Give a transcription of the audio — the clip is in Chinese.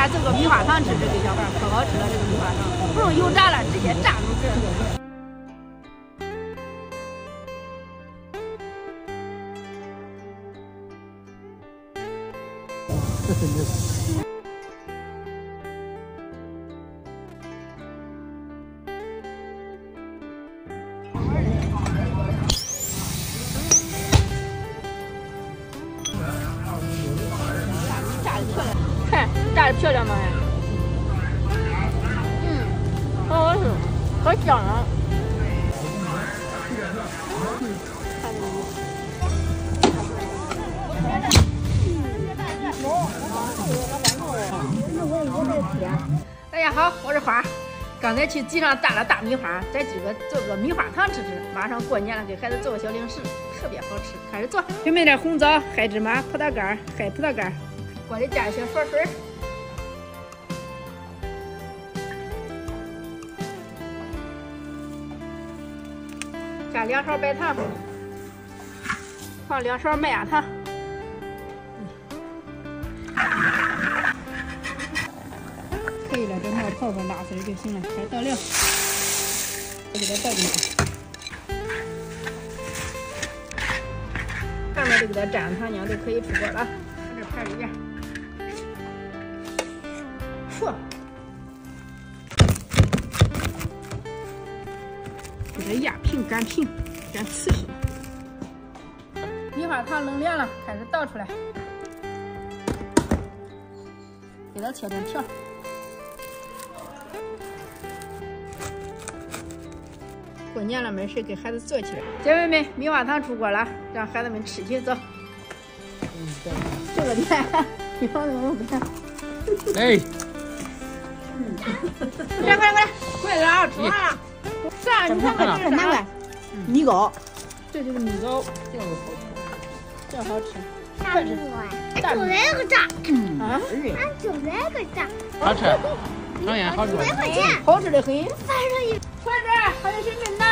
家做个米花糖吃，这给小孩可好吃了。这个米花糖不用油炸了，直接炸出去。看炸的漂亮吗？好好吃，可香了。大家好，我是花。刚才去集上打了大米花，咱今个做个米花糖吃吃。马上过年了，给孩子做个小零食，特别好吃。开始做，准备点红枣、海芝麻、葡萄干、海葡萄干。锅里加一些佛水，加2勺白糖，放2勺麦芽糖，可以了，这冒泡泡拉出来就行了。再倒料，我给它倒进去，上面就给它蘸糖浆，就可以出锅了。放这盘里边。给它压平、擀平、擀瓷实。米花糖冷凉了，开始倒出来，给它切成条。过年了没事给孩子做起来。姐妹们，米花糖出锅了，让孩子们吃去，走。这个天，你放怎么不看？哎。快点啊！出来了。啥？你看看这是啥？米糕。这就是米糕，这好吃。大米糕，就那个炸。啊？就那个炸。好吃，当然好吃。100块钱，好吃的很。反正也。快点，还有身份呢。